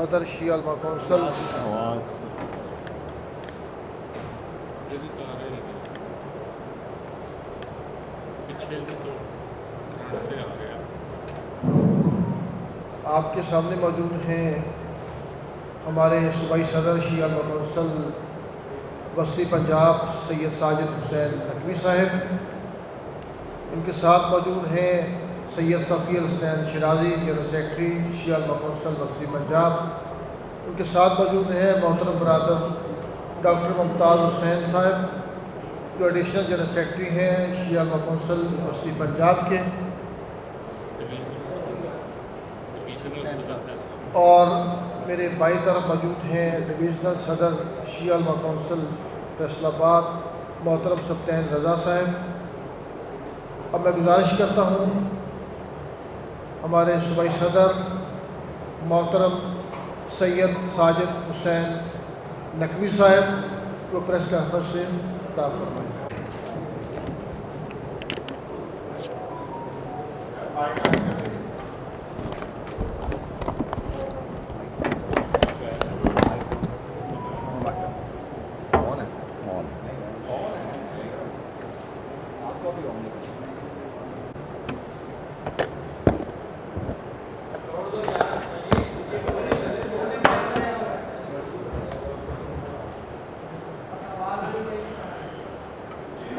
صدر شیعہ علماء کونسل آپ کے سامنے موجود ہیں ہمارے صوبائی صدر شیعہ علماء کونسل وسطی پنجاب سید ساجد حسین نقوی صاحب. ان کے ساتھ موجود ہیں سید صفی الحسنین شیرازی جنرل سیکرٹری شیعہ علماء کونسل وسطی پنجاب. ان کے ساتھ موجود ہیں محترم برادر ڈاکٹر ممتاز حسین صاحب جو ایڈیشنل جنرل سیکرٹری ہیں شیعہ علماء کونسل وسطی پنجاب کے, اور میرے بائیں طرف موجود ہیں ڈویژنل صدر شیعہ علماء کونسل فیصل آباد محترم سبطین رضا صاحب. اب میں گزارش کرتا ہوں ہمارے صوبائی صدر محترم سید ساجد حسین نقوی صاحب کو پریس کانفرنس سے خطاب فرمائیں.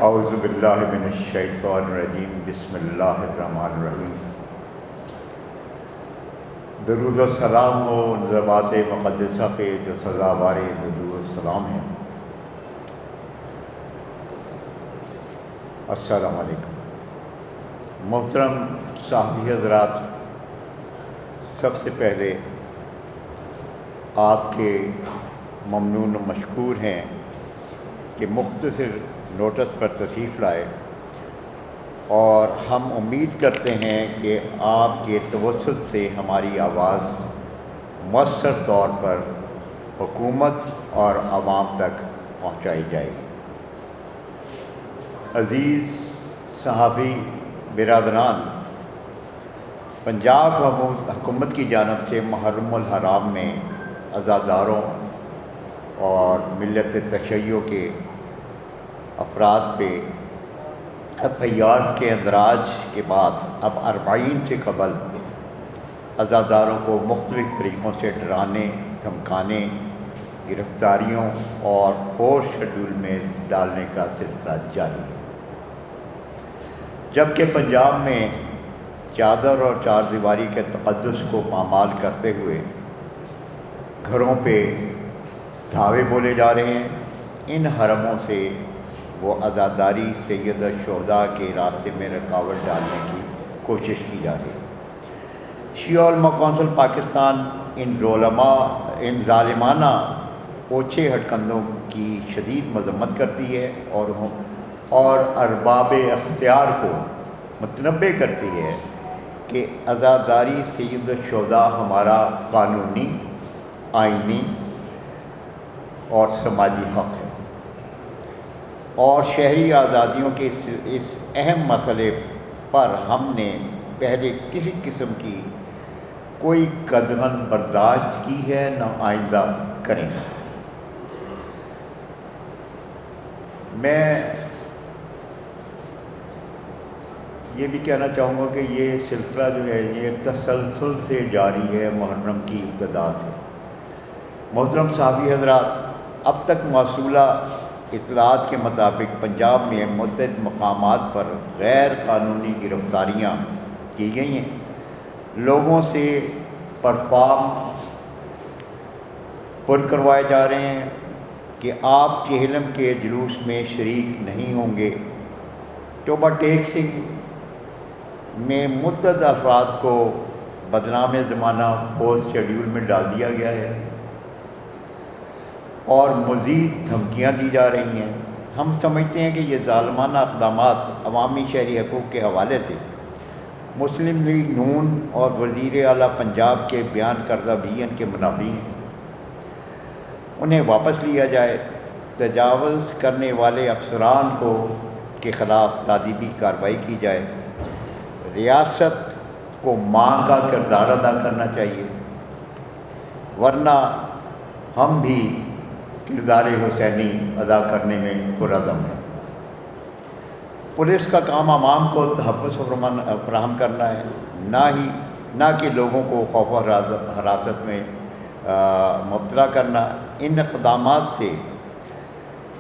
اعوذ باللہ من الشیطان الرجیم. بسم اللہ الرحمن الرحیم. درود و سلام ہو ان ذوات مقدسہ پہ جو سزاوار درود و سلام ہیں. السلام علیکم. محترم صحافی حضرات, سب سے پہلے آپ کے ممنون و مشکور ہیں کہ مختصر نوٹس پر تشریف لائے, اور ہم امید کرتے ہیں کہ آپ کے توسط سے ہماری آواز مؤثر طور پر حکومت اور عوام تک پہنچائی جائے گی. عزیز صحافی برادران, پنجاب حکومت کی جانب سے محرم الحرام میں عزاداروں اور ملت تشیع کے افراد پہ FIRs کے اندراج کے بعد اب 40 سے قبل عزاداروں کو مختلف طریقوں سے ڈرانے, دھمکانے, گرفتاریوں اور فورس شیڈول میں ڈالنے کا سلسلہ جاری ہے. جبکہ پنجاب میں چادر اور چار دیواری کے تقدس کو پامال کرتے ہوئے گھروں پہ دھاوے بولے جا رہے ہیں, ان حرموں سے وہ عزاداری سید الشہداء کے راستے میں رکاوٹ ڈالنے کی کوشش کی جا رہی ہے. شیعہ علماء کونسل پاکستان ان ظالمانہ اوچھے ہٹکندوں کی شدید مذمت کرتی ہے اور ارباب اختیار کو متنبہ کرتی ہے کہ عزاداری سید الشہداء ہمارا قانونی, آئینی اور سماجی حق ہے, اور شہری آزادیوں کے اس اہم مسئلے پر ہم نے پہلے کسی قسم کی کوئی قدغن برداشت کی ہے نہ آئندہ کریں گے. میں یہ بھی کہنا چاہوں گا کہ یہ سلسلہ جو ہے یہ تسلسل سے جاری ہے محرم کی ابتدا سے. محترم صحافی حضرات, اب تک موصولہ اطلاعات کے مطابق پنجاب میں متعدد مقامات پر غیر قانونی گرفتاریاں کی گئی ہیں. لوگوں سے پرفارم پر کروائے جا رہے ہیں کہ آپ چہلم کے جلوس میں شریک نہیں ہوں گے. ٹوبہ ٹیکسنگ میں متعدد افراد کو بدنام زمانہ فورس شیڈول میں ڈال دیا گیا ہے اور مزید دھمکیاں دی جا رہی ہیں. ہم سمجھتے ہیں کہ یہ ظالمانہ اقدامات عوامی شہری حقوق کے حوالے سے مسلم لیگ نون اور وزیر اعلیٰ پنجاب کے بیان کردہ ویژن کے منافی ہیں. انہیں واپس لیا جائے. تجاوز کرنے والے افسران کے خلاف تادیبی کارروائی کی جائے. ریاست کو ماں کا کردار ادا کرنا چاہیے. ورنہ ہم بھی کردار حسینی ادا کرنے میں پرعزم ہیں۔ پولیس کا کام عوام کو تحفظ فراہم کرنا ہے، نہ کہ لوگوں کو خوف و حراست میں مبتلا کرنا۔ ان اقدامات سے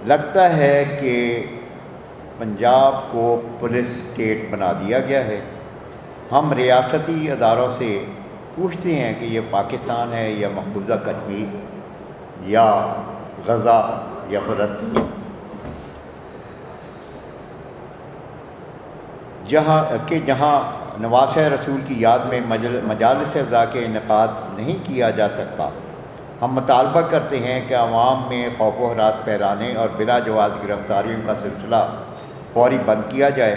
لگتا ہے کہ پنجاب کو پولیس اسٹیٹ بنا دیا گیا ہے۔ ہم ریاستی اداروں سے پوچھتے ہیں کہ یہ پاکستان ہے یا مقبوضہ کشمیر یا غزہ یا فلسطین، جہاں نواسہ رسول کی یاد میں مجالس اعزاء کے انعقاد نہیں کیا جا سکتا۔ ہم مطالبہ کرتے ہیں کہ عوام میں خوف و ہراس پھیلانے اور بلا جواز گرفتاریوں کا سلسلہ فوری بند کیا جائے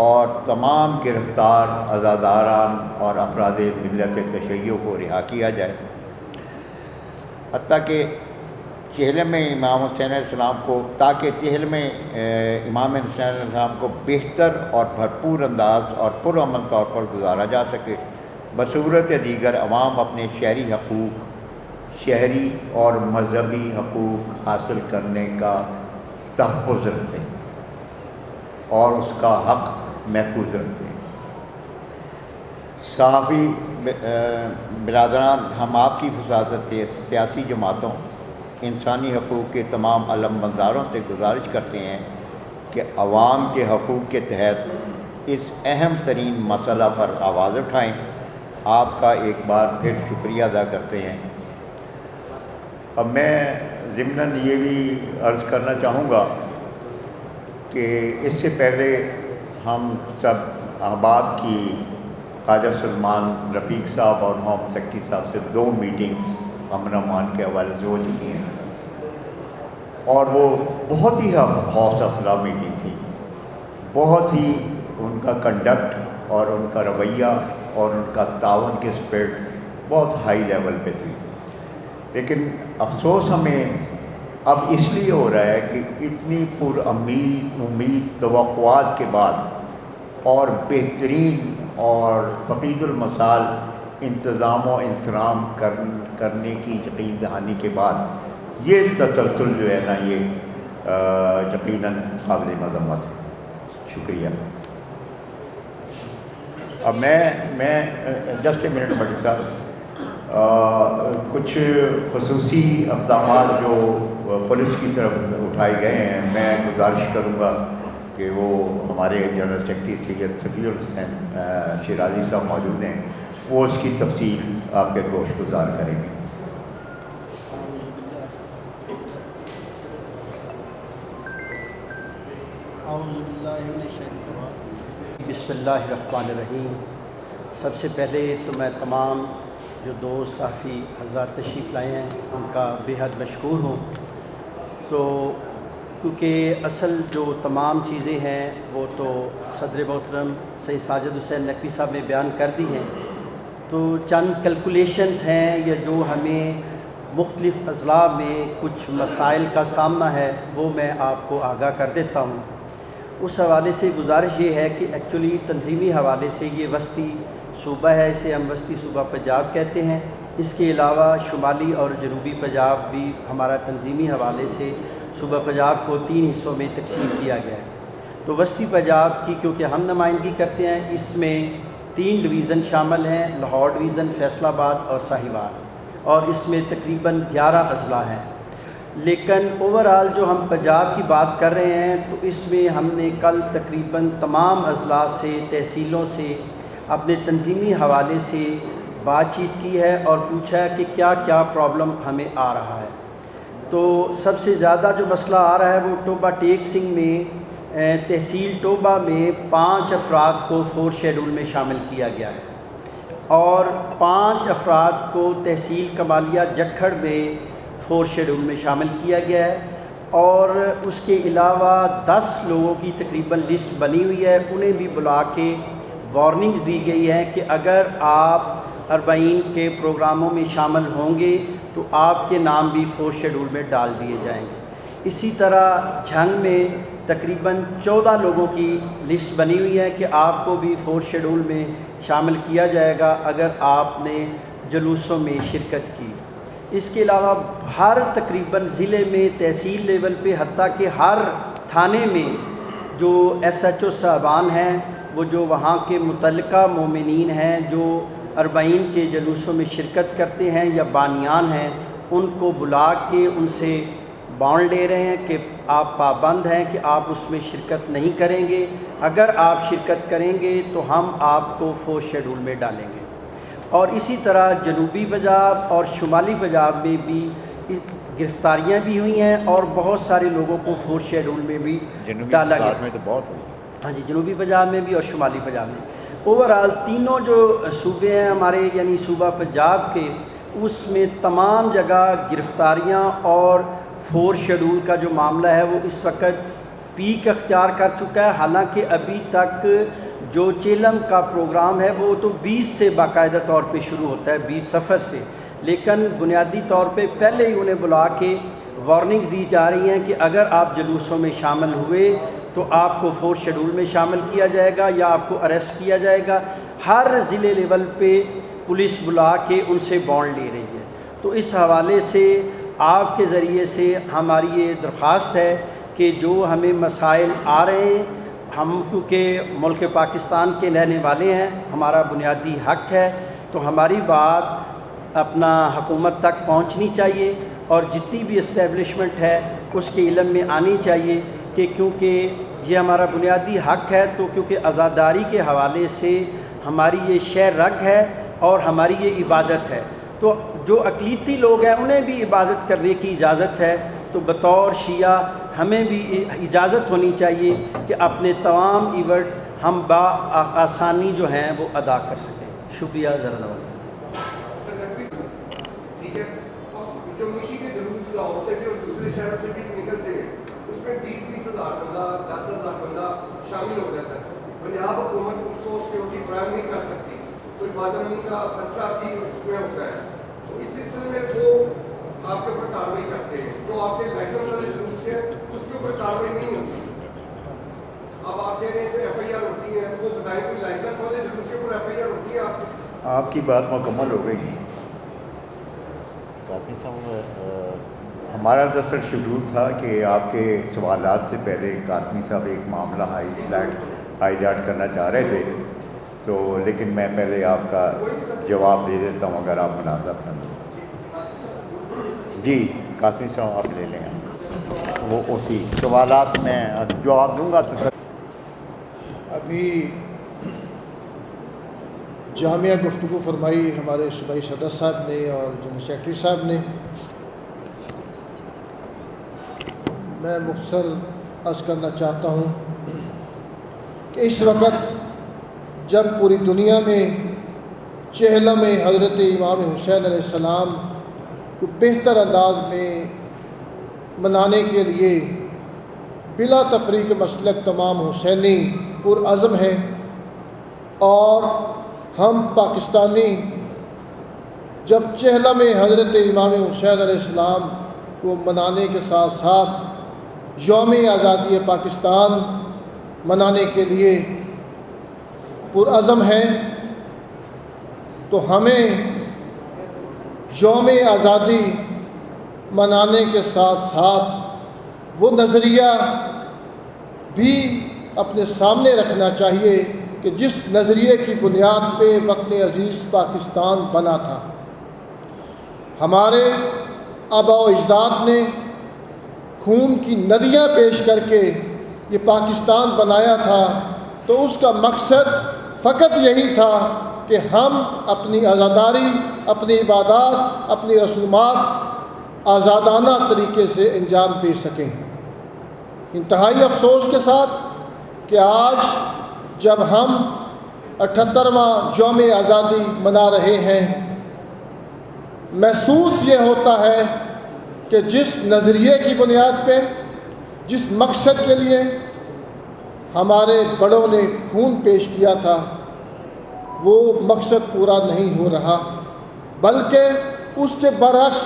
اور تمام گرفتار عزاداران اور افراد ملت تشیع کو رہا کیا جائے۔ حتیٰ کہ چہلم میں امام حسین علیہ السلام کو امام حسین علیہ السلام کو بہتر اور بھرپور انداز اور پرامن طور پر گزارا جا سکے۔ بصورت دیگر عوام اپنے شہری اور مذہبی حقوق حاصل کرنے کا تحفظ رکھتے ہیں اور اس کا حق محفوظ رکھتے ہیں۔ صحافی برادران، ہم آپ کی حفاظت سے سیاسی جماعتوں، انسانی حقوق کے تمام علم برداروں سے گزارش کرتے ہیں کہ عوام کے حقوق کے تحت اس اہم ترین مسئلہ پر آواز اٹھائیں۔ آپ کا ایک بار پھر شکریہ ادا کرتے ہیں۔ اب میں ضمناً یہ بھی عرض کرنا چاہوں گا کہ اس سے پہلے ہم سب احباب کی خواجہ سلمان رفیق صاحب اور ہوم سیکرٹری صاحب سے 2 میٹنگز امن امان کے حوالے سے ہو چکی ہیں، اور وہ بہت ہی حوصلہ افزا میٹنگ تھی۔ بہت ہی ان کا کنڈکٹ اور ان کا رویہ اور ان کا تعاون کی اسپرٹ بہت ہائی لیول پہ تھی۔ لیکن افسوس ہمیں اب اس لیے ہو رہا ہے کہ اتنی امید توقعات کے بعد اور بہترین اور فقید المثال انتظام و انصرام کرنے کی یقین دہانی کے بعد یہ تسلسل جو ہے نا، یہ یقیناً قابل مذمت ہے۔ شکریہ۔ اب میں جسٹ اے منٹ بٹی صاحب، کچھ خصوصی اقدامات جو پولیس کی طرف اٹھائے گئے ہیں، میں گزارش کروں گا کہ وہ ہمارے جنرل سیکرٹری سید صفی الحسین شیرازی صاحب موجود ہیں، وہ اس کی تفصیل آپ کے گوش گزار کریں گے۔ بسم اللہ الرحمن الرحیم۔ سب سے پہلے تو میں تمام جو دوست صحافی حضرات تشریف لائے ہیں ان کا بے حد مشکور ہوں۔ تو کیونکہ اصل جو تمام چیزیں ہیں وہ تو صدر محترم سید ساجد حسین نقوی صاحب نے بیان کر دی ہیں، تو چند کیلکولیشنز ہیں یا جو ہمیں مختلف اضلاع میں کچھ مسائل کا سامنا ہے وہ میں آپ کو آگاہ کر دیتا ہوں۔ اس حوالے سے گزارش یہ ہے کہ ایکچولی تنظیمی حوالے سے یہ وسطی صوبہ ہے، اسے ہم وسطی صوبہ پنجاب کہتے ہیں۔ اس کے علاوہ شمالی اور جنوبی پنجاب بھی ہمارا تنظیمی حوالے سے صوبہ پنجاب کو 3 حصوں میں تقسیم کیا گیا ہے۔ تو وسطی پنجاب کی کیونکہ ہم نمائندگی کرتے ہیں، اس میں 3 ڈویژن شامل ہیں، لاہور ڈویژن، فیصل آباد اور ساہیوال، اور اس میں تقریباً 11 اضلاع ہیں۔ لیکن اوورآل جو ہم پنجاب کی بات کر رہے ہیں تو اس میں ہم نے کل تقریباً تمام اضلاع سے، تحصیلوں سے اپنے تنظیمی حوالے سے بات چیت کی ہے اور پوچھا ہے کہ کیا کیا پرابلم ہمیں آ رہا ہے۔ تو سب سے زیادہ جو مسئلہ آ رہا ہے وہ ٹوبہ ٹیک سنگھ میں تحصیل ٹوبہ میں 5 افراد کو 4 شیڈول میں شامل کیا گیا ہے، اور 5 افراد کو تحصیل کمالیہ جکھڑ میں 4 شیڈول میں شامل کیا گیا ہے، اور اس کے علاوہ 10 لوگوں کی تقریباً لسٹ بنی ہوئی ہے، انہیں بھی بلا کے وارننگز دی گئی ہیں کہ اگر آپ 40 کے پروگراموں میں شامل ہوں گے تو آپ کے نام بھی 4 شیڈول میں ڈال دیے جائیں گے۔ اسی طرح جھنگ میں تقریباً 14 لوگوں کی لسٹ بنی ہوئی ہے کہ آپ کو بھی 4 شیڈول میں شامل کیا جائے گا اگر آپ نے جلوسوں میں شرکت کی۔ اس کے علاوہ ہر تقریباً ضلع میں تحصیل لیول پہ حتیٰ کہ ہر تھانے میں جو ایس ایچ او صاحبان ہیں وہ جو وہاں کے متعلقہ مومنین ہیں جو 40 کے جلوسوں میں شرکت کرتے ہیں یا بانیان ہیں ان کو بلا کے ان سے بانڈ لے رہے ہیں کہ آپ پابند ہیں کہ آپ اس میں شرکت نہیں کریں گے، اگر آپ شرکت کریں گے تو ہم آپ کو 4 شیڈول میں ڈالیں گے۔ اور اسی طرح جنوبی پنجاب اور شمالی پنجاب میں بھی گرفتاریاں بھی ہوئی ہیں اور بہت سارے لوگوں کو 4 شیڈول میں بھی ڈالا گیا۔ میں تو بہت ہوئی۔ ہاں جی، جنوبی پنجاب میں بھی اور شمالی پنجاب میں۔ اوورآل تینوں جو صوبے ہیں ہمارے یعنی صوبہ پنجاب کے، اس میں تمام جگہ گرفتاریاں اور 4 شیڈول کا جو معاملہ ہے وہ اس وقت پیک اختیار کر چکا ہے۔ حالانکہ ابھی تک جو چیلم کا پروگرام ہے وہ تو 20 سے باقاعدہ طور پہ شروع ہوتا ہے، 20 صفر سے، لیکن بنیادی طور پہ پہلے ہی انہیں بلا کے وارننگز دی جا رہی ہیں کہ اگر آپ جلوسوں میں شامل ہوئے تو آپ کو 4 شیڈول میں شامل کیا جائے گا یا آپ کو اریسٹ کیا جائے گا۔ ہر ضلع لیول پہ پولیس بلا کے ان سے بانڈ لے رہی ہے۔ تو اس حوالے سے آپ کے ذریعے سے ہماری یہ درخواست ہے کہ جو ہمیں مسائل آ رہے ہیں، ہم کیونکہ ملک پاکستان کے رہنے والے ہیں، ہمارا بنیادی حق ہے، تو ہماری بات اپنا حکومت تک پہنچنی چاہیے اور جتنی بھی اسٹیبلشمنٹ ہے اس کے علم میں آنی چاہیے کہ کیونکہ یہ ہمارا بنیادی حق ہے، تو کیونکہ عزاداری کے حوالے سے ہماری یہ شہ رگ ہے اور ہماری یہ عبادت ہے، تو جو اقلیتی لوگ ہیں انہیں بھی عبادت کرنے کی اجازت ہے، تو بطور شیعہ ہمیں بھی اجازت ہونی چاہیے کہ اپنے تمام ایونٹ ہم آسانی جو ہیں وہ ادا کر سکیں۔ شکریہ ذرا نوازی۔ ٹھیک ہے، جو مشی کے جلوس لاہور سے بھی اور دوسرے شہروں سے بھی نکلتے ہیں اس میں 20-20 ہزار بندہ 10,000 بندہ شامل ہو جاتا ہے۔ پنجاب حکومت اس کو سیکورٹی فراہم نہیں کر سکتی، کوئی بادامنی کا خدشہ بھی اس میں ہوتا ہے، تو اس سلسلے میں وہ آپ کے اوپر کارروائی کرتے ہیں۔ جو آپ کے لائسنس والے جلوس ہیں اس کے اوپر کارروائی نہیں ہوتی۔ اب آپ کہہ رہے ہیں کہ ایف آئی آر ہوتی ہے، وہ بتائیں کوئی لائسنس والے جلوس کے اوپر ایف آئی آر ہوتی ہے آپ کی بات مکمل ہو گئی۔ کافی صاحب ہمارا دراصل شیڈول تھا کہ آپ کے سوالات سے پہلے قاسمی صاحب ایک معاملہ ہائی لائٹ کرنا چاہ رہے تھے، تو لیکن میں پہلے آپ کا جواب دے دیتا ہوں اگر آپ مناسب سمجھیں۔ جی قاسمی صاحب آپ لے لیں، وہ اسی سوالات میں جواب دوں گا۔ تو ابھی جامعہ گفتگو فرمائی ہمارے صوبائی صدر صاحب نے اور جنرل سیکرٹری صاحب نے۔ میں مختصر عرض کرنا چاہتا ہوں کہ اس وقت جب پوری دنیا میں چہلم حضرت امام حسین علیہ السلام کو بہتر انداز میں منانے کے لیے بلا تفریق مسلک تمام حسینی پرعزم ہیں، اور ہم پاکستانی جب چہلم حضرت امام حسین علیہ السلام کو منانے کے ساتھ ساتھ یوم آزادی پاکستان منانے کے لیے پرعزم ہیں، تو ہمیں یوم آزادی منانے کے ساتھ ساتھ وہ نظریہ بھی اپنے سامنے رکھنا چاہیے کہ جس نظریے کی بنیاد پہ وطن عزیز پاکستان بنا تھا۔ ہمارے آباء و اجداد نے خون کی ندیاں پیش کر کے یہ پاکستان بنایا تھا، تو اس کا مقصد فقط یہی تھا کہ ہم اپنی عزاداری، اپنی عبادات، اپنی رسومات آزادانہ طریقے سے انجام دے سکیں۔ انتہائی افسوس کے ساتھ کہ آج جب ہم 78واں یوم آزادی منا رہے ہیں، محسوس یہ ہوتا ہے کہ جس نظریے کی بنیاد پہ، جس مقصد کے لیے ہمارے بڑوں نے خون پیش کیا تھا، وہ مقصد پورا نہیں ہو رہا، بلکہ اس کے برعکس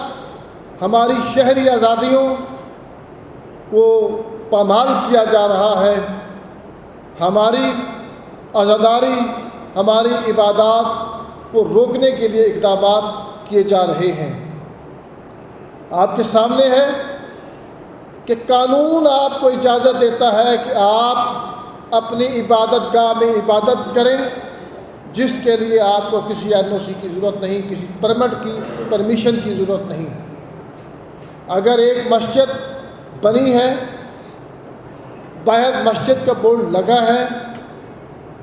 ہماری شہری آزادیوں کو پامال کیا جا رہا ہے، ہماری عزاداری، ہماری عبادات کو روکنے کے لیے اقدامات کیے جا رہے ہیں۔ آپ کے سامنے ہے کہ قانون آپ کو اجازت دیتا ہے کہ آپ اپنی عبادت گاہ میں عبادت کریں، جس کے لیے آپ کو کسی NOC کی ضرورت نہیں، کسی پرمٹ کی پرمیشن کی ضرورت نہیں۔ اگر ایک مسجد بنی ہے، باہر مسجد کا بورڈ لگا ہے،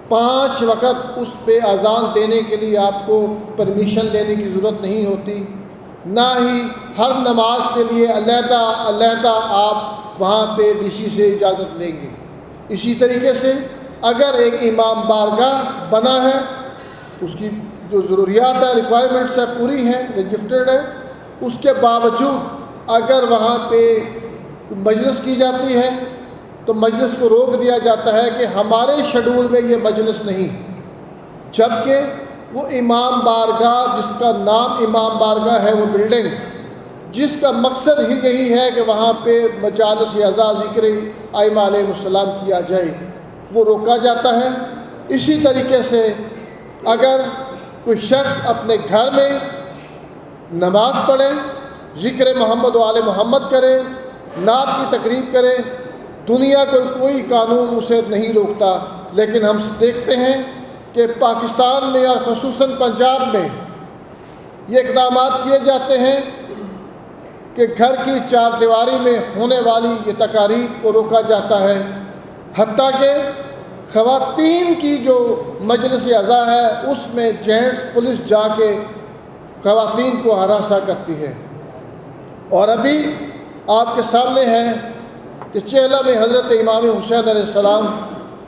5 وقت اس پہ اذان دینے کے لیے آپ کو پرمیشن لینے کی ضرورت نہیں ہوتی، نہ ہی ہر نماز کے لیے علیحدہ آپ وہاں پہ DC سے اجازت لیں گے۔ اسی طریقے سے اگر ایک امام بارگاہ بنا ہے، اس کی جو ضروریات ہیں، ریکوائرمنٹس ہیں پوری ہیں، رجسٹرڈ ہے، اس کے باوجود اگر وہاں پہ مجلس کی جاتی ہے تو مجلس کو روک دیا جاتا ہے کہ ہمارے شیڈول میں یہ مجلس نہیں، جبکہ وہ امام بارگاہ، جس کا نام امام بارگاہ ہے، وہ بلڈنگ جس کا مقصد ہی یہی ہے کہ وہاں پہ مجالس اعزا ذکر ائمہ علیہ السلام کیا جائے، وہ روکا جاتا ہے۔ اسی طریقے سے اگر کوئی شخص اپنے گھر میں نماز پڑھے، ذکر محمد و آل محمد کرے، نعت کی تقریب کرے، دنیا کو کوئی قانون اسے نہیں روکتا، لیکن ہم دیکھتے ہیں کہ پاکستان میں اور خصوصاً پنجاب میں یہ اقدامات کیے جاتے ہیں کہ گھر کی 4 دیواری میں ہونے والی یہ تقاریب کو روکا جاتا ہے، حتیٰ کہ خواتین کی جو مجلس اعزا ہے اس میں جینٹس پولیس جا کے خواتین کو ہراساں کرتی ہے۔ اور ابھی آپ کے سامنے ہے کہ چہلہ میں حضرت امام حسین علیہ السلام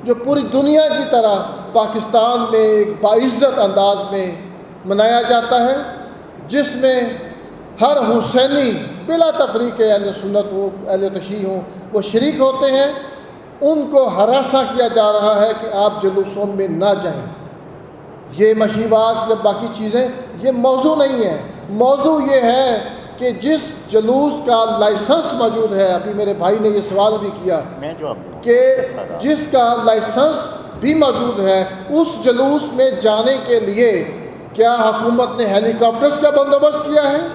جو پوری دنیا کی طرح پاکستان میں ایک باعزت انداز میں منایا جاتا ہے، جس میں ہر حسینی بلا تفریق اہل سنت ہو، اہل تشیع ہوں، وہ شریک ہوتے ہیں۔ ان کو ہراساں کیا جا رہا ہے کہ آپ جلوسوں میں نہ جائیں۔ یہ مشیبات یا باقی چیزیں یہ موضوع نہیں ہے، موضوع یہ ہے کہ جس جلوس کا لائسنس موجود ہے، ابھی میرے بھائی نے یہ سوال بھی کیا کہ جس کا لائسنس بھی موجود ہے، اس جلوس میں جانے کے لیے کیا حکومت نے ہیلی کاپٹرز کا بندوبست کیا ہے؟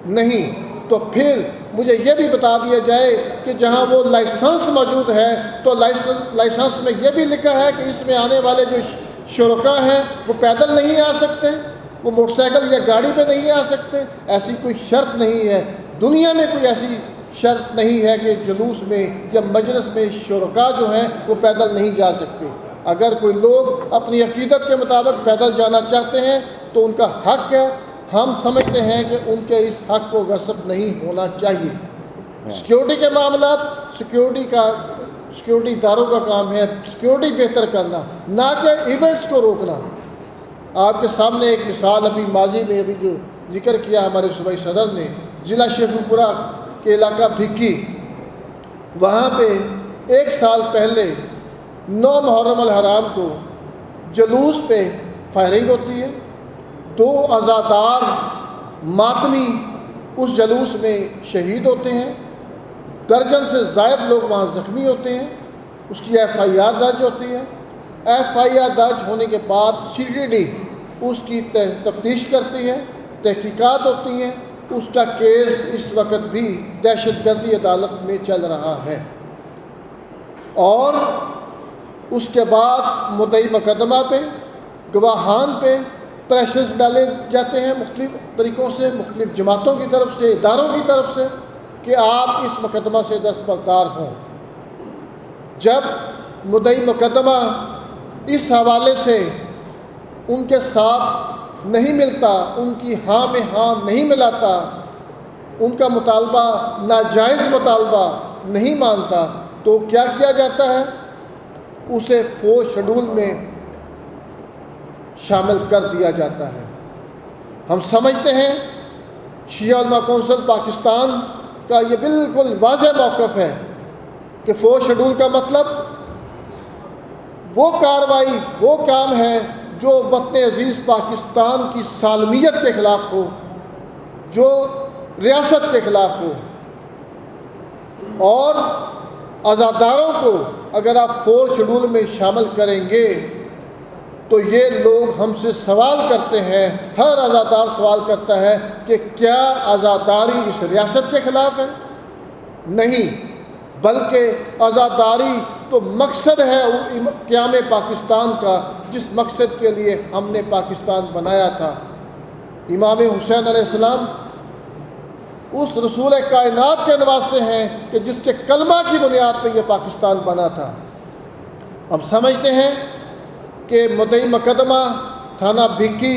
نہیں۔ تو پھر مجھے یہ بھی بتا دیا جائے کہ جہاں وہ لائسنس موجود ہے تو لائسنس میں یہ بھی لکھا ہے کہ اس میں آنے والے جو شرکاء ہیں وہ پیدل نہیں آ سکتے، وہ موٹر سائیکل یا گاڑی پہ نہیں آ سکتے۔ ایسی کوئی شرط نہیں ہے، دنیا میں کوئی ایسی شرط نہیں ہے کہ جلوس میں یا مجلس میں شرکاء جو ہیں وہ پیدل نہیں جا سکتے۔ اگر کوئی لوگ اپنی عقیدت کے مطابق پیدل جانا چاہتے ہیں تو ان کا حق ہے، ہم سمجھتے ہیں کہ ان کے اس حق کو غصب نہیں ہونا چاہیے۔ سیکیورٹی کے معاملات سیکیورٹی اداروں کا کام ہے سیکیورٹی بہتر کرنا، نہ کہ ایونٹس کو روکنا۔ آپ کے سامنے ایک مثال ابھی ماضی میں ابھی جو ذکر کیا ہمارے صوبائی صدر نے، ضلع شیخوپورہ کے علاقہ بھکی، وہاں پہ 1 سال پہلے 9 محرم الحرام کو جلوس پہ فائرنگ ہوتی ہے، 2 عزادار ماتمی اس جلوس میں شہید ہوتے ہیں، درجن سے زائد لوگ وہاں زخمی ہوتے ہیں، اس کی FIR درج ہوتی ہے۔ FIR درج ہونے کے بعد CTD اس کی تفتیش کرتی ہے، تحقیقات ہوتی ہیں، اس کا کیس اس وقت بھی دہشت گردی عدالت میں چل رہا ہے، اور اس کے بعد مدعی مقدمہ پہ گواہان پہ پریشرز ڈالے جاتے ہیں مختلف طریقوں سے، مختلف جماعتوں کی طرف سے، اداروں کی طرف سے، کہ آپ اس مقدمہ سے دستبردار ہوں۔ جب مدعی مقدمہ اس حوالے سے ان کے ساتھ نہیں ملتا، ان کی ہاں میں ہاں نہیں ملاتا، ان کا مطالبہ ناجائز مطالبہ نہیں مانتا، تو کیا کیا جاتا ہے؟ اسے فوج شیڈول میں شامل کر دیا جاتا ہے۔ ہم سمجھتے ہیں شیعہ علماء کونسل پاکستان کا یہ بالکل واضح موقف ہے کہ فوج شیڈول کا مطلب وہ کارروائی، وہ کام ہے جو وطن عزیز پاکستان کی سالمیت کے خلاف ہو، جو ریاست کے خلاف ہو، اور عزاداروں کو اگر آپ فوج شیڈول میں شامل کریں گے تو یہ لوگ ہم سے سوال کرتے ہیں، ہر عزادار سوال کرتا ہے کہ کیا عزاداری اس ریاست کے خلاف ہے؟ نہیں، بلکہ عزاداری تو مقصد ہے قیام پاکستان کا، جس مقصد کے لیے ہم نے پاکستان بنایا تھا۔ امام حسین علیہ السلام اس رسول کائنات کے نواسے ہیں کہ جس کے کلمہ کی بنیاد پہ یہ پاکستان بنا تھا۔ ہم سمجھتے ہیں کہ مدعی مقدمہ تھانہ بھکی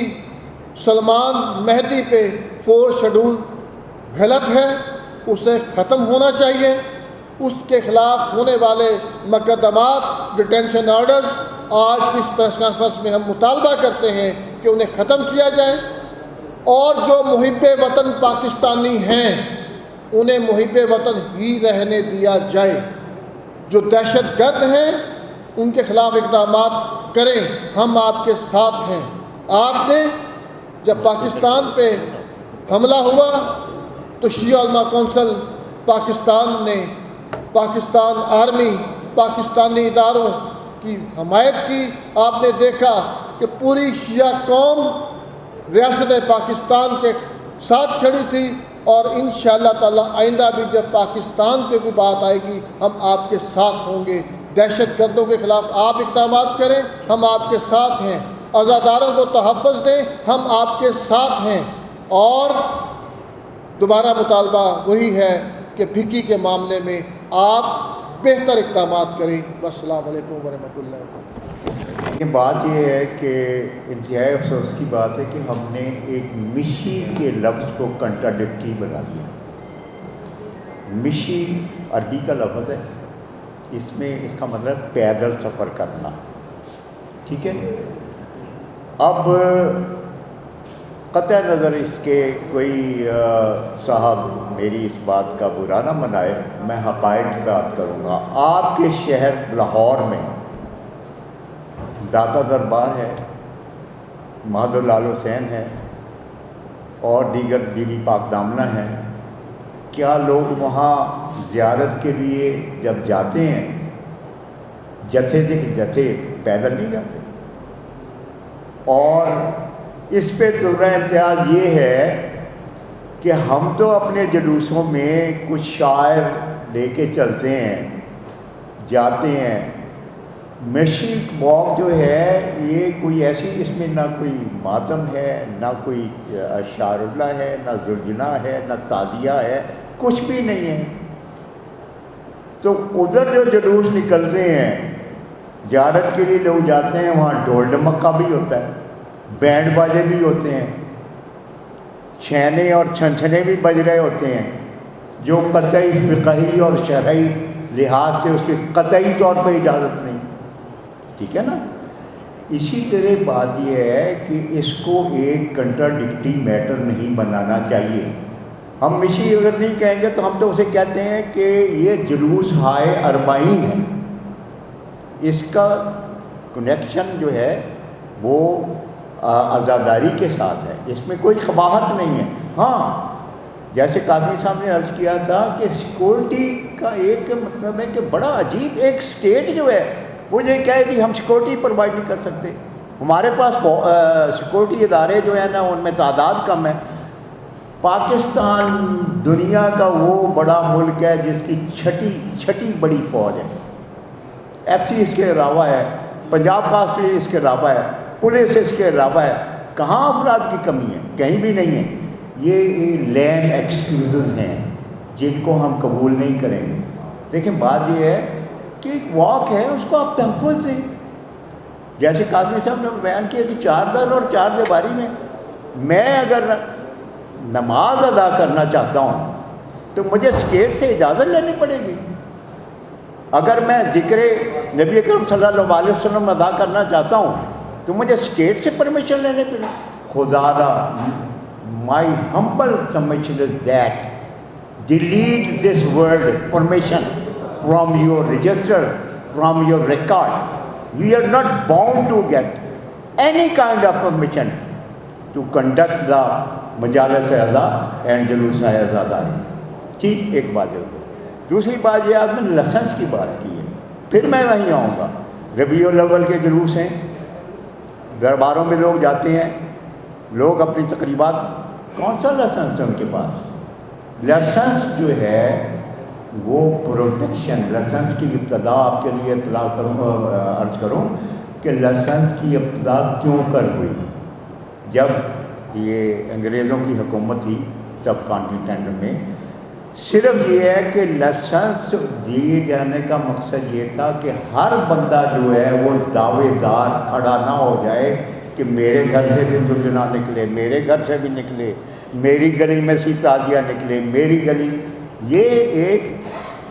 سلمان مہدی پہ 4 شیڈول غلط ہے، اسے ختم ہونا چاہیے۔ اس کے خلاف ہونے والے مقدمات، ڈیٹینشن آرڈرز، آج کی اس پریس کانفرنس میں ہم مطالبہ کرتے ہیں کہ انہیں ختم کیا جائے، اور جو محب وطن پاکستانی ہیں انہیں محب وطن ہی رہنے دیا جائے۔ جو دہشت گرد ہیں ان کے خلاف اقدامات کریں، ہم آپ کے ساتھ ہیں۔ آپ نے جب پاکستان پہ حملہ ہوا تو شیعہ علماء کونسل پاکستان نے پاکستان آرمی، پاکستانی اداروں کی حمایت کی۔ آپ نے دیکھا کہ پوری شیعہ قوم ریاست پاکستان کے ساتھ کھڑی تھی، اور انشاءاللہ تعالی آئندہ بھی جب پاکستان پہ کوئی بات آئے گی ہم آپ کے ساتھ ہوں گے۔ دہشت گردوں کے خلاف آپ اقدامات کریں، ہم آپ کے ساتھ ہیں۔ عزاداروں کو تحفظ دیں، ہم آپ کے ساتھ ہیں۔ اور دوبارہ مطالبہ وہی ہے کہ بھکی کے معاملے میں آپ بہتر اقدامات کریں۔ والسلام علیکم ورحمۃ اللہ وبرکاتہ۔ بات یہ ہے کہ انتہائی افسوس کی بات ہے کہ ہم نے ایک مشی کے لفظ کو کنٹراڈکٹری بنا دیا۔ مشی عربی کا لفظ ہے، اس میں اس کا مطلب پیدل سفر کرنا، ٹھیک ہے۔ اب قطع نظر اس کے کوئی صاحب میری اس بات کا برا نہ منائے، میں حقائق کی بات کروں گا۔ آپ کے شہر لاہور میں داتا دربار ہے، مہد لال حسین ہے، اور دیگر بی بی پاک دامنہ ہیں۔ کیا لوگ وہاں زیارت کے لیے جب جاتے ہیں جتھے سے جتھے پیدل نہیں جاتے؟ اور اس پہ درجہ امتیاز یہ ہے کہ ہم تو اپنے جلوسوں میں کچھ شاعر لے کے چلتے ہیں، جاتے ہیں۔ مشی واک جو ہے یہ کوئی ایسی، اس میں نہ کوئی ماتم ہے، نہ کوئی اشعار اللہ ہے، نہ زلجنا ہے، نہ تعزیہ ہے، کچھ بھی نہیں ہے۔ تو ادھر جو جلوس نکلتے ہیں زیارت کے لیے لوگ جاتے ہیں، وہاں ڈول ڈمکا بھی ہوتا ہے، بینڈ باجے بھی ہوتے ہیں، چھینے اور چھنچھنے بھی بج رہے ہوتے ہیں، جو قطعی فقہی اور شرعی لحاظ سے اس کی قطعی طور پہ اجازت نہیں، ٹھیک ہے نا۔ اسی طرح بات یہ ہے کہ اس کو ایک کنٹراڈکٹری میٹر نہیں بنانا چاہیے۔ ہم مشی اگر نہیں کہیں گے تو ہم تو اسے کہتے ہیں کہ یہ جلوس ہائے اربعین ہے، اس کا کنیکشن جو ہے وہ عزاداری کے ساتھ ہے، اس میں کوئی قباحت نہیں ہے۔ ہاں، جیسے قاسمی صاحب نے عرض کیا تھا کہ سیکورٹی کا ایک مطلب ہے کہ بڑا عجیب ایک سٹیٹ جو ہے وہ یہ کہے کہ ہم سیکورٹی پرووائڈ نہیں کر سکتے، ہمارے پاس سیکورٹی ادارے جو ہیں نا ان میں تعداد کم ہے۔ پاکستان دنیا کا وہ بڑا ملک ہے جس کی چھٹی بڑی فوج ہے، ایف سی اس کے علاوہ ہے، پنجاب کاسٹلی اس کے علاوہ ہے، پولیس اس کے علاوہ ہے۔ کہاں افراد کی کمی ہے؟ کہیں بھی نہیں ہے۔ یہ لیم ایکسکیوزز ہیں جن کو ہم قبول نہیں کریں گے۔ لیکن بات یہ ہے کہ ایک واک ہے، اس کو آپ تحفظ دیں۔ جیسے قاسمی صاحب نے بیان کیا کہ 4 در اور 4 دیواری میں اگر نماز ادا کرنا چاہتا ہوں تو مجھے اسٹیٹ سے اجازت لینی پڑے گی۔ اگر میں ذکر نبی اکرم صلی اللہ علیہ وسلم ادا کرنا چاہتا ہوں تو مجھے اسٹیٹ سے پرمیشن لینے پڑے۔ خدا را my humble submission is that delete this word permission from your registers, from your record. We are not bound to get any kind of permission to conduct the مجالس اعضا اینڈ جلوس عزاداری۔ ٹھیک، ایک بات ہے۔ دوسری بات یہ آپ نے لائسنس کی بات کی ہے، پھر میں وہیں آؤں گا۔ ربیع الاول کے جلوس ہیں، درباروں میں لوگ جاتے ہیں، لوگ اپنی تقریبات، کون سا لائسنس ہے ان کے پاس؟ لائسنس جو ہے وہ پروٹیکشن، لائسنس کی ابتدا آپ کے لیے اطلاع کروں، عرض کروں کہ لائسنس کی ابتدا کیوں کر ہوئی؟ جب یہ انگریزوں کی حکومت تھی سب کانٹیننٹ میں، صرف یہ ہے کہ لائسنس دیے جانے کا مقصد یہ تھا کہ ہر بندہ جو ہے وہ دعوے دار کھڑا نہ ہو جائے کہ میرے گھر سے بھی زلزلہ نکلے، میرے گھر سے بھی نکلے، میری گلی میں سی تازیہ نکلے، میری گلی. یہ ایک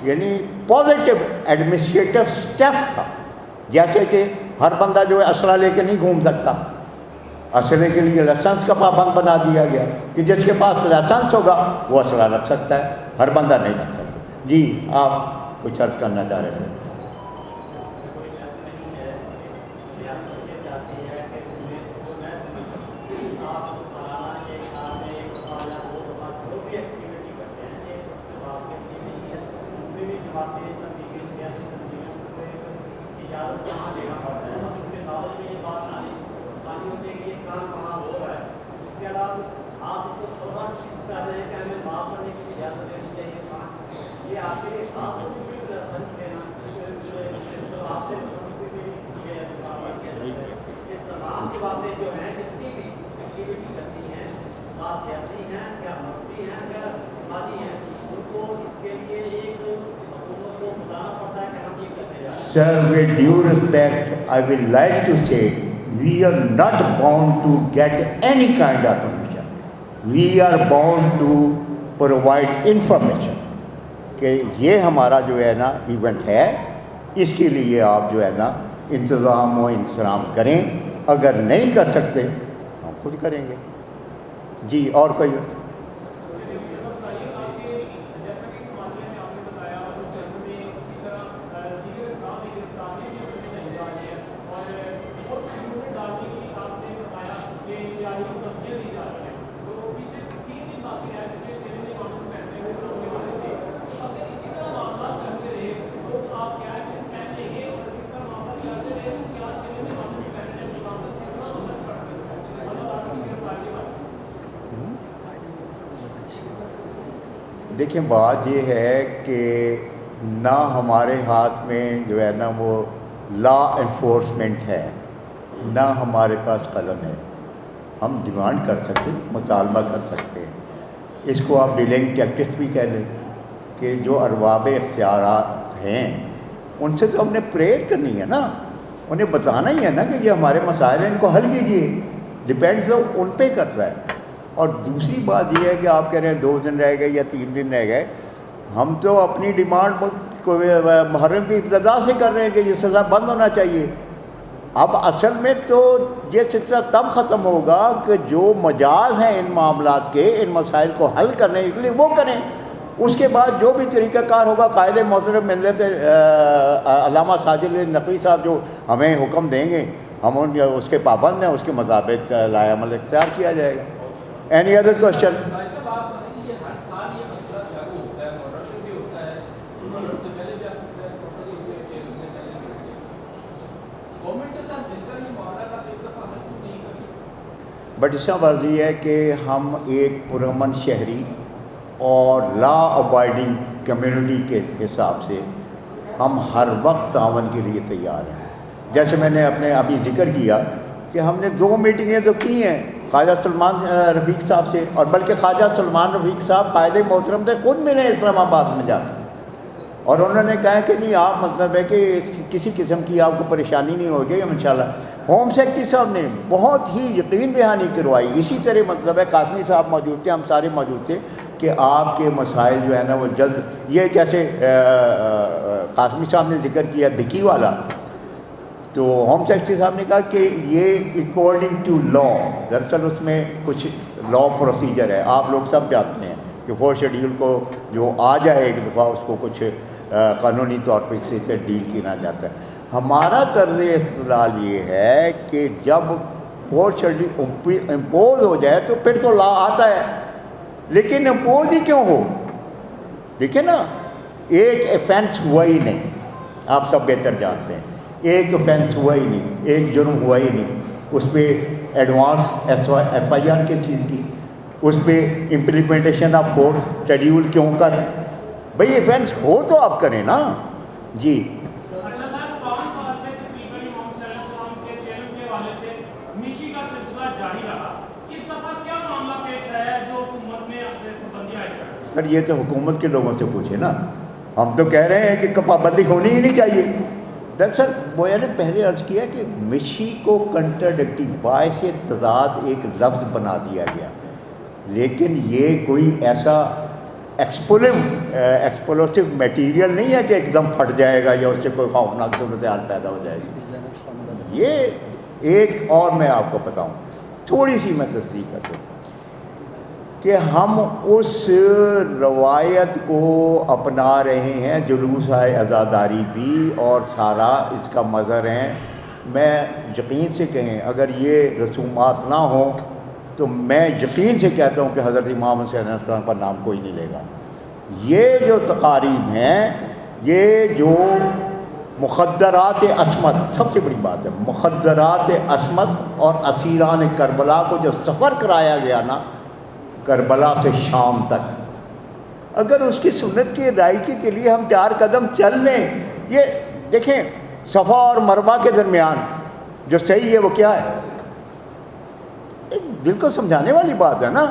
یعنی پازیٹیو ایڈمنسٹریٹو سٹیپ تھا. جیسے کہ ہر بندہ جو ہے اسلحہ لے کے نہیں گھوم سکتا، اسلحے کے لیے لائسنس کا پابند بنا دیا گیا کہ جس کے پاس لائسنس ہوگا وہ اسلحہ رکھ سکتا ہے، ہر بندہ نہیں رکھ سکتا. جی آپ کچھ عرض کرنا چاہ رہے تھے. Sir, with due respect, I will like to say we are not bound to get any kind of permission. We are bound to provide information کہ یہ ہمارا جو ہے نا ایونٹ ہے، اس کے لیے آپ جو ہے نا انتظام و انصرام کریں. اگر نہیں کر سکتے ہم خود کریں گے. جی اور کوئی؟ دیکھیں بات یہ ہے کہ نہ ہمارے ہاتھ میں جو ہے نا وہ لا انفورسمنٹ ہے، نہ ہمارے پاس قلم ہے. ہم ڈیمانڈ کر سکتے، مطالبہ کر سکتے ہیں. اس کو آپ ڈیلنگ ٹیکٹس بھی کہہ لیں کہ جو ارباب اختیارات ہیں ان سے تو ہم نے پریئر کرنی ہے نا، انہیں بتانا ہی ہے نا کہ یہ ہمارے مسائل ہیں، ان کو حل کیجیے. ڈپینڈز ان پہ کرتا ہے. اور دوسری بات یہ ہے کہ آپ کہہ رہے ہیں 2 دن رہ گئے یا 3 دن رہ گئے، ہم تو اپنی ڈیمانڈ محرم کی ابتدا سے کر رہے ہیں کہ یہ سزا بند ہونا چاہیے. اب اصل میں تو یہ سلسلہ تب ختم ہوگا کہ جو مجاز ہیں ان معاملات کے، ان مسائل کو حل کرنے کے لیے وہ کریں. اس کے بعد جو بھی طریقہ کار ہوگا، قائد محترم ملت علامہ ساجد نقوی صاحب جو ہمیں حکم دیں گے ہم اس کے پابند ہیں، اس کے مطابق لائے عمل اختیار کیا جائے گا. Any other question? بٹ اس کا ورزی ہے کہ ہم ایک پرامن شہری اور لا ابائڈنگ کمیونٹی کے حساب سے ہم ہر وقت تعاون کے لیے تیار ہیں. جیسے میں نے اپنے ابھی ذکر کیا کہ ہم نے 2 میٹنگیں تو کی ہیں خواجہ سلمان رفیق صاحب سے، اور بلکہ خواجہ سلمان رفیق صاحب قائد محترم سے خود ملے اسلام آباد میں جا کے، اور انہوں نے کہا کہ جی آپ مطلب ہے کہ کسی قسم کی آپ کو پریشانی نہیں ہوگی انشاءاللہ. ہوم سیکرٹری صاحب نے بہت ہی یقین دہانی کروائی. اسی طرح مطلب ہے قاسمی صاحب موجود تھے، ہم سارے موجود تھے کہ آپ کے مسائل جو ہے نا وہ جلد، یہ جیسے قاسمی صاحب نے ذکر کیا بھکی والا، تو ہوم سیکرٹری صاحب نے کہا کہ یہ اکارڈنگ ٹو لا، دراصل اس میں کچھ لا پروسیجر ہے. آپ لوگ سب جانتے ہیں کہ 4 شیڈیول کو جو آ جائے ایک دفعہ اس کو کچھ قانونی طور پہ کسی سے ڈیل کیا جاتا ہے. ہمارا طرز استدلال یہ ہے کہ جب 4 شیڈیول امپوز ہو جائے تو پھر تو لا آتا ہے، لیکن امپوز ہی کیوں ہو؟ دیکھیں نا، ایک ایفینس ہوا ہی نہیں، آپ سب بہتر جانتے ہیں، ایک ایفینس ہوا ہی نہیں، ایک جرم ہوا ہی نہیں. اس پہ ایڈوانس ایف آئی آر کس چیز کی, اس پہ امپلیمنٹیشن آف 4th شیڈیول کیوں کر, بھئی ایونٹس ہو تو آپ کریں نا. جی اچھا سر 5 سال سے تقریباً امام صلی اللہ علیہ وسلم کے چلم کے حوالے سے مشی کا سلسلہ جاری رہا, اس دفعہ کیا معاملہ پیش آیا ہے جو حکومت نے پابندی عائد کر؟ سر یہ تو حکومت کے لوگوں سے پوچھے نا, ہم تو کہہ رہے ہیں کہ پابندی ہونی ہی نہیں چاہیے. دراصل وہ نے پہلے عرض کیا کہ مشی کو کنٹراڈکٹی باعث تضاد ایک لفظ بنا دیا گیا, لیکن یہ کوئی ایسا ایکسپلوسو میٹیریل نہیں ہے کہ ایک دم پھٹ جائے گا یا اس سے کوئی خوفناک صورتحال پیدا ہو جائے گی. یہ ایک اور میں آپ کو بتاؤں, تھوڑی سی میں تصریح کر دوں کہ ہم اس روایت کو اپنا رہے ہیں, جلوس عزاداری بھی اور سارا اس کا مظہر ہیں. میں یقین سے کہیں اگر یہ رسومات نہ ہوں تو میں یقین سے کہتا ہوں کہ حضرت امام حسین علیہ السلام کا نام کوئی نہیں لے گا. یہ جو تقاریب ہیں, یہ جو مخدرات عصمت, سب سے بڑی بات ہے مخدرات عصمت اور اسیران کربلا کو جو سفر کرایا گیا نا کربلا سے شام تک, اگر اس کی سنت کی ادائیگی کے لیے ہم 4 قدم چل لیں. یہ دیکھیں صفا اور مروہ کے درمیان جو صحیح ہے وہ کیا ہے, دل کو سمجھانے والی بات ہے نا.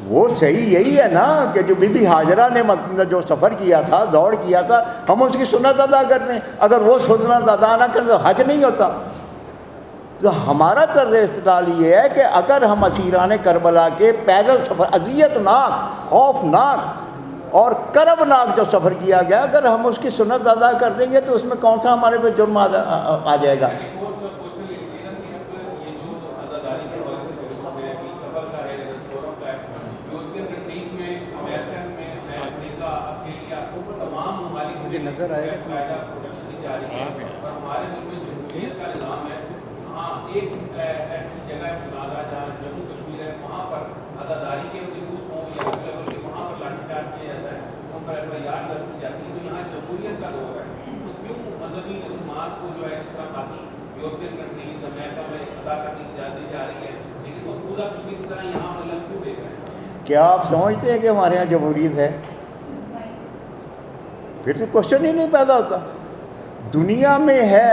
وہ صحیح یہی ہے نا کہ جو بی بی ہاجرہ نے جو سفر کیا تھا, دوڑ کیا تھا, ہم اس کی سنت ادا کرتے ہیں. اگر وہ سنت ادا نہ کریں تو حج نہیں ہوتا. تو ہمارا طرز استدلال یہ ہے کہ اگر ہم اسیران کربلا کے پیدل سفر, اذیت ناک, خوفناک اور کربناک جو سفر کیا گیا, اگر ہم اس کی سنت ادا کر دیں گے تو اس میں کون سا ہمارے پہ جرم آ جائے گا. مجھے نظر آئے گا ایک ایسی جگہ جہاں جموں کشمیر ہے, وہاں پر عزاداری کے جلوس ہوں یا وہاں پر لاٹھی چارج کیا جاتا ہے, ان پر ایف آئی آر درج کی جاتی ہے. تو یہاں جمہوریت کا دور ہے, تو کیوں مذہبی رسومات کو جو ہے جس طرح باقی یورپین کنٹریز امریکہ میں ادا کرنے کی دی جا رہی ہے, لیکن مقبوضہ کشمیر کی طرح یہاں پر کیوں دیکھ رہے ہیں؟ کیا آپ سمجھتے ہیں کہ ہمارے یہاں جمہوریت ہے؟ پھر تو کوشچن ہی نہیں پیدا ہوتا. دنیا میں ہے,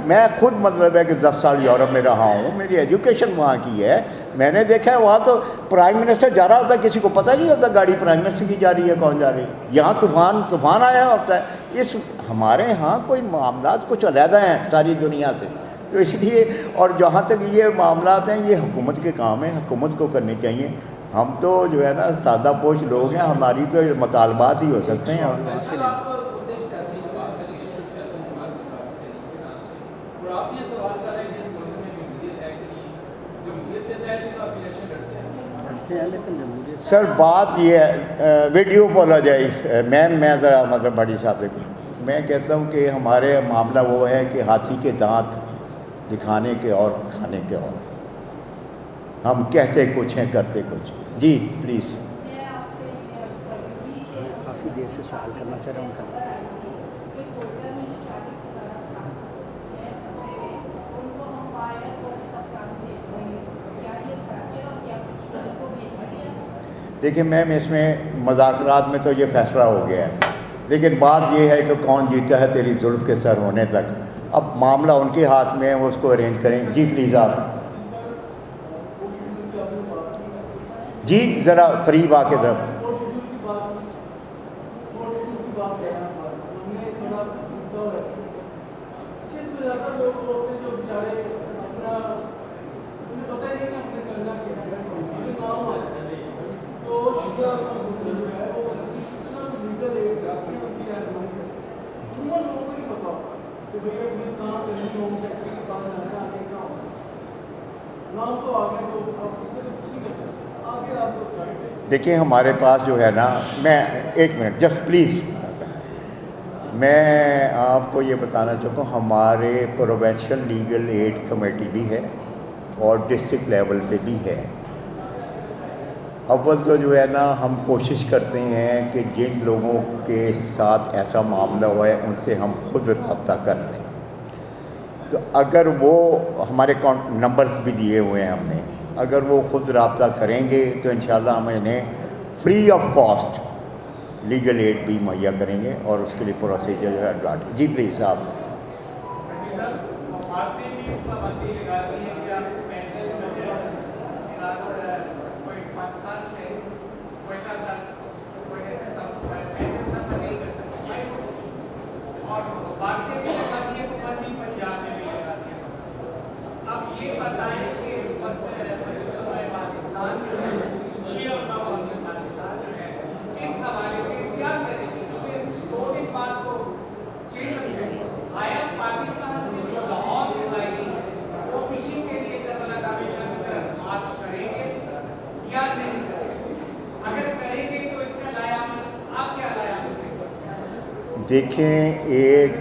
میں خود مطلب ہے کہ 10 سال یورپ میں رہا ہوں, میری ایجوکیشن وہاں کی ہے. میں نے دیکھا ہے وہاں تو پرائم منسٹر جا رہا ہوتا ہے, کسی کو پتہ نہیں ہوتا گاڑی پرائم منسٹر کی جا رہی ہے کون جا رہی ہے. یہاں طوفان آیا ہوتا ہے. ہمارے ہاں کوئی معاملات کچھ علیحدہ ہیں ساری دنیا سے, تو اس لیے اور جہاں تک یہ معاملات ہیں یہ حکومت کے کام ہیں, حکومت کو کرنے چاہیے. ہم تو جو ہے نا سادہ پوش لوگ ہیں, ہماری تو مطالبات ہی ہو سکتے ہیں. سر بات یہ ہے, ویڈیو اپولوجائز میم, میں ذرا مطلب بڑی صاحب سے میں کہتا ہوں کہ ہمارے معاملہ وہ ہے کہ ہاتھی کے دانت دکھانے کے اور کھانے کے اور, ہم کہتے کچھ ہیں کرتے کچھ. جی پلیز. کافی دیر سے سوال کرنا چاہ رہا ہوں ان کا. دیکھیں میم, اس میں مذاکرات میں تو یہ فیصلہ ہو گیا ہے, لیکن بات یہ ہے کہ کون جیتا ہے تیری زلف کے سر ہونے تک. اب معاملہ ان کے ہاتھ میں ہے, وہ اس کو ارینج کریں. جی پلیز آپ جی ذرا قریب آ کے ذرا. دیکھیں ہمارے پاس جو ہے نا, میں ایک منٹ جسٹ پلیز, میں آپ کو یہ بتانا چاہتا ہوں ہمارے پروونشل لیگل ایڈ کمیٹی بھی ہے اور ڈسٹرکٹ لیول پہ بھی ہے. اول تو جو ہے نا ہم کوشش کرتے ہیں کہ جن لوگوں کے ساتھ ایسا معاملہ ہوا ہے ان سے ہم خود رابطہ کر لیں. تو اگر وہ ہمارے نمبرز بھی دیے ہوئے ہیں ہم نے، اگر وہ خود رابطہ کریں گے تو انشاءاللہ ہم انہیں free of cost legal aid بھی مہیا کریں گے، اور اس کے لیے پروسیجر جو ہے ایڈوانٹ۔ جی پلیز صاحب۔ دیکھیں، ایک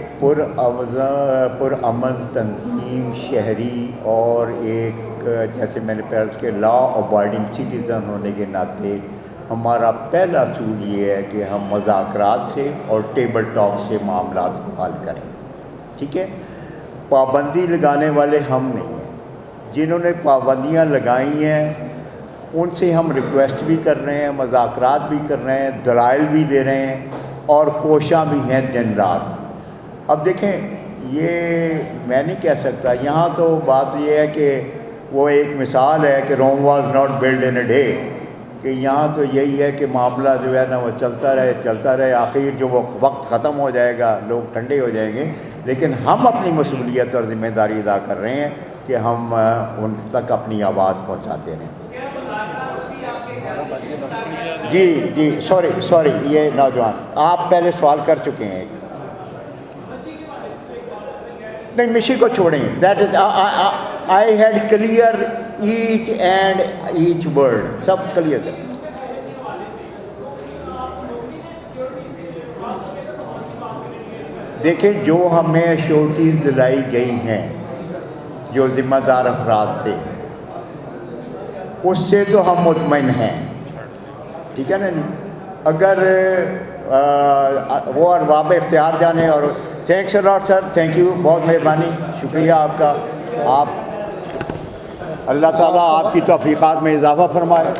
پرامن تنظیم شہری اور ایک جیسے میں نے عرض کہ لا ابائڈنگ سٹیزن ہونے کے ناطے ہمارا پہلا اصول یہ ہے کہ ہم مذاکرات سے اور ٹیبل ٹاک سے معاملات کو حل کریں، ٹھیک ہے؟ پابندی لگانے والے ہم نہیں ہیں، جنہوں نے پابندیاں لگائی ہیں ان سے ہم ریکویسٹ بھی کر رہے ہیں، مذاکرات بھی کر رہے ہیں، دلائل بھی دے رہے ہیں، اور کوشاں بھی ہیں دن رات۔ اب دیکھیں، یہ میں نہیں کہہ سکتا، یہاں تو بات یہ ہے کہ وہ ایک مثال ہے کہ Rome was not built in a day, کہ یہاں تو یہی ہے کہ معاملہ جو ہے نا وہ چلتا رہے، آخر جو وہ وقت ختم ہو جائے گا، لوگ ٹھنڈے ہو جائیں گے، لیکن ہم اپنی مسئولیت اور ذمہ داری ادا کر رہے ہیں کہ ہم ان تک اپنی آواز پہنچاتے رہیں۔ جی سوری، یہ نوجوان آپ پہلے سوال کر چکے ہیں، نہیں مشی کو چھوڑیں، that is I had clear H and H word, سب کلیئر ہے۔ دیکھیں، جو ہمیں ایشورٹیز دلائی گئی ہیں جو ذمہ دار افراد سے، اس سے تو ہم مطمئن ہیں، ٹھیک ہے نا جی؟ اگر وہ ارباب اختیار جانے، اور thanks allot sir, thank you, بہت مہربانی، شکریہ آپ کا، آپ اللہ تعالیٰ آپ کی توفیقات میں اضافہ فرمائے۔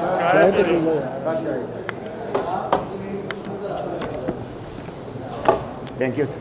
Thank you sir.